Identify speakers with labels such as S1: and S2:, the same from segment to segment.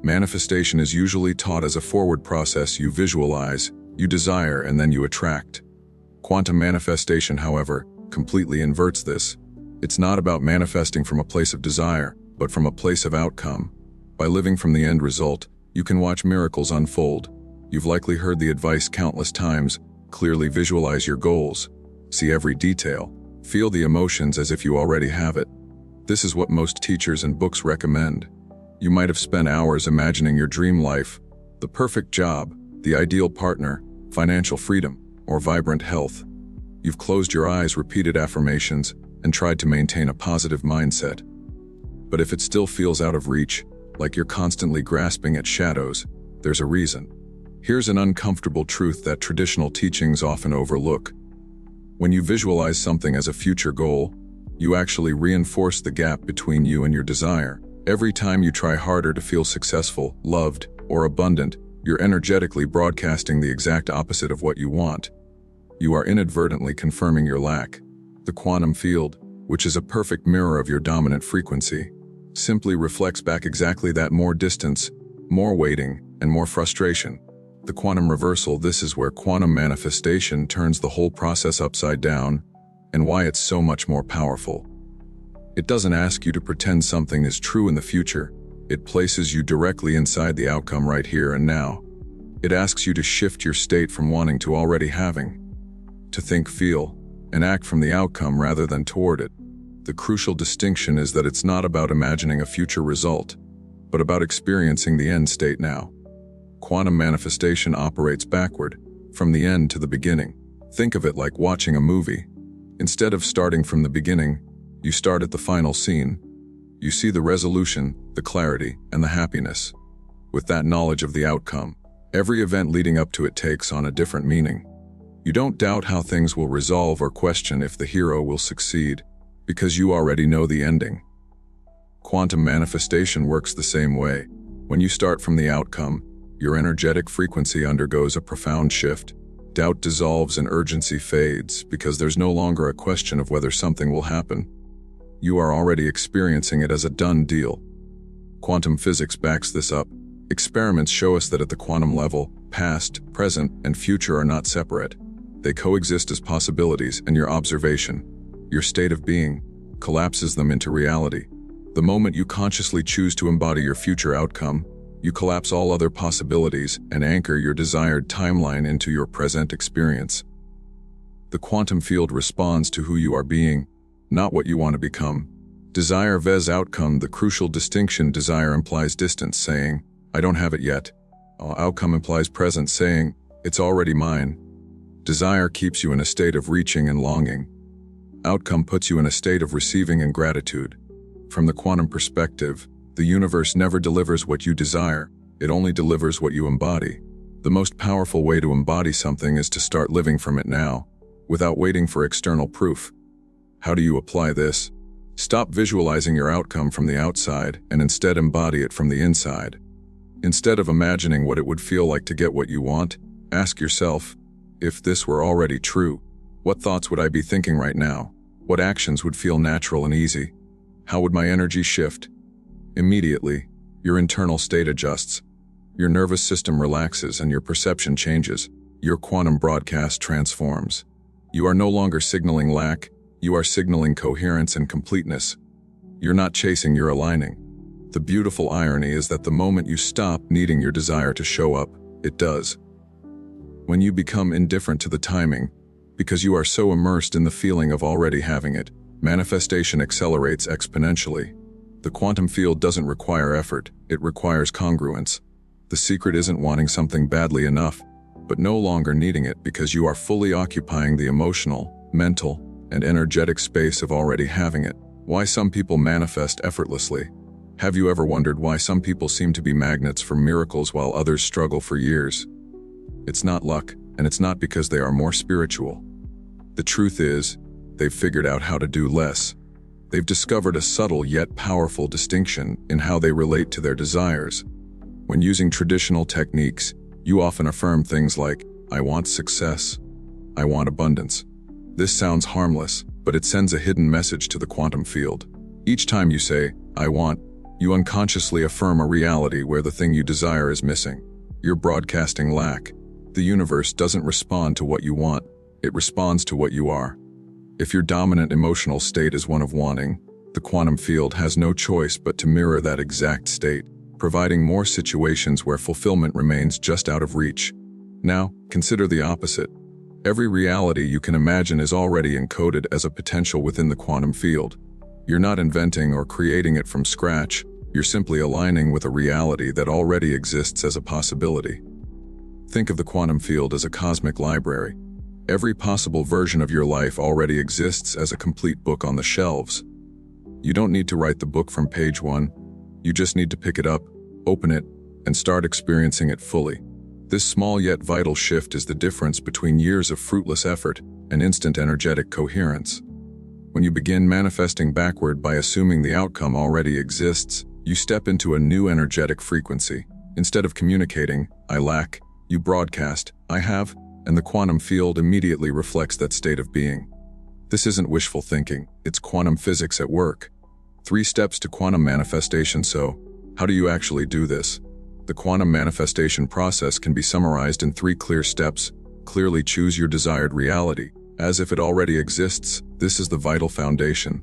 S1: Manifestation is usually taught as a forward process. You visualize, you desire, and then you attract. Quantum manifestation, however, completely inverts this. It's not about manifesting from a place of desire, but from a place of outcome. By living from the end result, you can watch miracles unfold. You've likely heard the advice countless times: clearly visualize your goals, see every detail, feel the emotions as if you already have it. This is what most teachers and books recommend. You might have spent hours imagining your dream life, the perfect job, the ideal partner, financial freedom, or vibrant health. You've closed your eyes, repeated affirmations, and tried to maintain a positive mindset. But if it still feels out of reach, like you're constantly grasping at shadows, there's a reason. Here's an uncomfortable truth that traditional teachings often overlook. When you visualize something as a future goal, you actually reinforce the gap between you and your desire. Every time you try harder to feel successful, loved, or abundant, you're energetically broadcasting the exact opposite of what you want. You are inadvertently confirming your lack. The quantum field, which is a perfect mirror of your dominant frequency, simply reflects back exactly that: more distance, more waiting, and more frustration. The quantum reversal. This is where quantum manifestation turns the whole process upside down, and why it's so much more powerful. It doesn't ask you to pretend something is true in the future. It places you directly inside the outcome right here and now. It asks you to shift your state from wanting to already having. To think, feel, and act from the outcome rather than toward it. The crucial distinction is that it's not about imagining a future result, but about experiencing the end state now. Quantum manifestation operates backward, from the end to the beginning. Think of it like watching a movie. Instead of starting from the beginning, you start at the final scene. You see the resolution, the clarity, and the happiness. With that knowledge of the outcome, every event leading up to it takes on a different meaning. You don't doubt how things will resolve or question if the hero will succeed, because you already know the ending. Quantum manifestation works the same way. When you start from the outcome, your energetic frequency undergoes a profound shift. Doubt dissolves and urgency fades because there's no longer a question of whether something will happen. You are already experiencing it as a done deal. Quantum physics backs this up. Experiments show us that at the quantum level, past, present, and future are not separate. They coexist as possibilities, and your observation, your state of being, collapses them into reality. The moment you consciously choose to embody your future outcome, you collapse all other possibilities and anchor your desired timeline into your present experience. The quantum field responds to who you are being, not what you want to become. Desire vs outcome. The crucial distinction: desire implies distance, saying, I don't have it yet. Outcome implies presence, saying, it's already mine. Desire keeps you in a state of reaching and longing. Outcome puts you in a state of receiving and gratitude. From the quantum perspective, the universe never delivers what you desire, it only delivers what you embody. The most powerful way to embody something is to start living from it now, without waiting for external proof. How do you apply this? Stop visualizing your outcome from the outside and instead embody it from the inside. Instead of imagining what it would feel like to get what you want, ask yourself, if this were already true, what thoughts would I be thinking right now? What actions would feel natural and easy? How would my energy shift? Immediately, your internal state adjusts. Your nervous system relaxes and your perception changes. Your quantum broadcast transforms. You are no longer signaling lack, you are signaling coherence and completeness. You're not chasing, you're aligning. The beautiful irony is that the moment you stop needing your desire to show up, it does. When you become indifferent to the timing, because you are so immersed in the feeling of already having it, manifestation accelerates exponentially. The quantum field doesn't require effort, it requires congruence. The secret isn't wanting something badly enough, but no longer needing it because you are fully occupying the emotional, mental, and energetic space of already having it. Why some people manifest effortlessly. Have you ever wondered why some people seem to be magnets for miracles while others struggle for years? It's not luck, and it's not because they are more spiritual. The truth is, they've figured out how to do less. They've discovered a subtle yet powerful distinction in how they relate to their desires. When using traditional techniques, you often affirm things like, I want success, I want abundance. This sounds harmless, but it sends a hidden message to the quantum field. Each time you say, I want, You unconsciously affirm a reality where the thing you desire is missing. You're broadcasting lack. The universe doesn't respond to what you want, it responds to what you are. If your dominant emotional state is one of wanting, the quantum field has no choice but to mirror that exact state, providing more situations where fulfillment remains just out of reach. Now, consider the opposite. Every reality you can imagine is already encoded as a potential within the quantum field. You're not inventing or creating it from scratch, you're simply aligning with a reality that already exists as a possibility. Think of the quantum field as a cosmic library. Every possible version of your life already exists as a complete book on the shelves. You don't need to write the book from page 1. You just need to pick it up, open it, and start experiencing it fully. This small yet vital shift is the difference between years of fruitless effort and instant energetic coherence. When you begin manifesting backward by assuming the outcome already exists, you step into a new energetic frequency. Instead of communicating, "I lack," you broadcast, "I have," and the quantum field immediately reflects that state of being. This isn't wishful thinking, it's quantum physics at work. 3 steps to quantum manifestation. So, how do you actually do this? The quantum manifestation process can be summarized in 3 clear steps. Clearly choose your desired reality, as if it already exists. This is the vital foundation.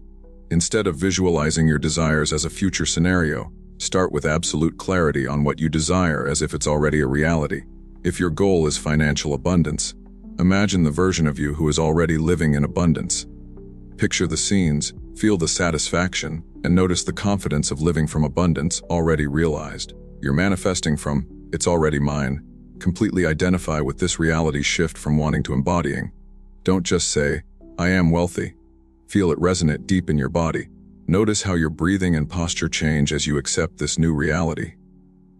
S1: Instead of visualizing your desires as a future scenario, start with absolute clarity on what you desire as if it's already a reality. If your goal is financial abundance, imagine the version of you who is already living in abundance. Picture the scenes, feel the satisfaction, and notice the confidence of living from abundance already realized. You're manifesting from, "It's already mine." Completely identify with this reality shift from wanting to embodying. Don't just say, "I am wealthy." Feel it resonate deep in your body. Notice how your breathing and posture change as you accept this new reality.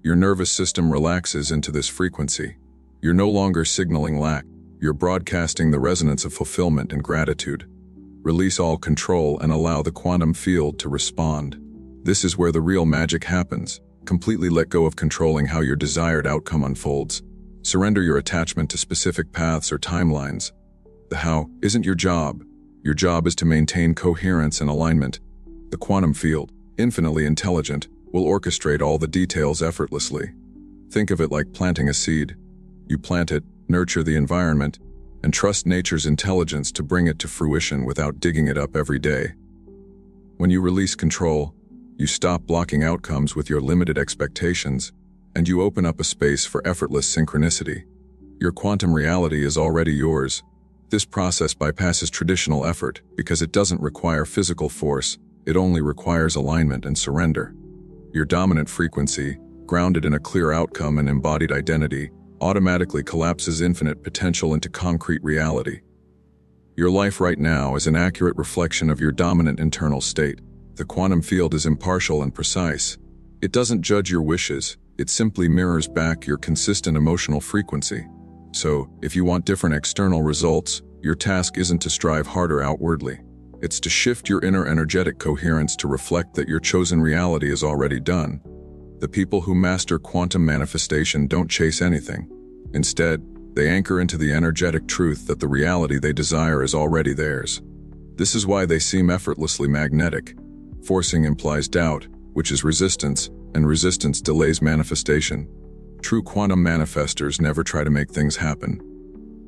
S1: Your nervous system relaxes into this frequency. You're no longer signaling lack. You're broadcasting the resonance of fulfillment and gratitude. Release all control and allow the quantum field to respond. This is where the real magic happens. Completely let go of controlling how your desired outcome unfolds. Surrender your attachment to specific paths or timelines. The how isn't your job. Your job is to maintain coherence and alignment. The quantum field, infinitely intelligent, will orchestrate all the details effortlessly. Think of it like planting a seed. You plant it, nurture the environment, and trust nature's intelligence to bring it to fruition without digging it up every day. When you release control, you stop blocking outcomes with your limited expectations, and you open up a space for effortless synchronicity. Your quantum reality is already yours. This process bypasses traditional effort because it doesn't require physical force, it only requires alignment and surrender. Your dominant frequency, grounded in a clear outcome and embodied identity, automatically collapses infinite potential into concrete reality. Your life right now is an accurate reflection of your dominant internal state. The quantum field is impartial and precise. It doesn't judge your wishes, it simply mirrors back your consistent emotional frequency. So, if you want different external results, your task isn't to strive harder outwardly. It's to shift your inner energetic coherence to reflect that your chosen reality is already done. The people who master quantum manifestation don't chase anything. Instead, they anchor into the energetic truth that the reality they desire is already theirs. This is why they seem effortlessly magnetic. Forcing implies doubt, which is resistance, and resistance delays manifestation. True quantum manifestors never try to make things happen.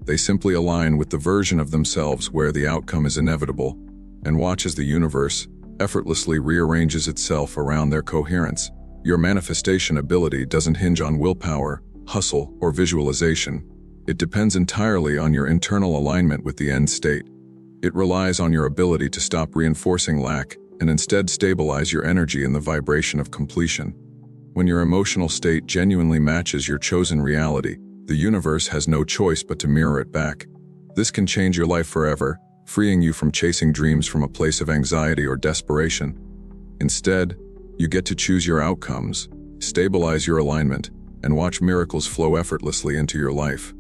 S1: They simply align with the version of themselves where the outcome is inevitable, and watch as the universe effortlessly rearranges itself around their coherence. Your manifestation ability doesn't hinge on willpower, hustle, or visualization. It depends entirely on your internal alignment with the end state. It relies on your ability to stop reinforcing lack and instead stabilize your energy in the vibration of completion. When your emotional state genuinely matches your chosen reality, the universe has no choice but to mirror it back. This can change your life forever, freeing you from chasing dreams from a place of anxiety or desperation. Instead, you get to choose your outcomes, stabilize your alignment, and watch miracles flow effortlessly into your life.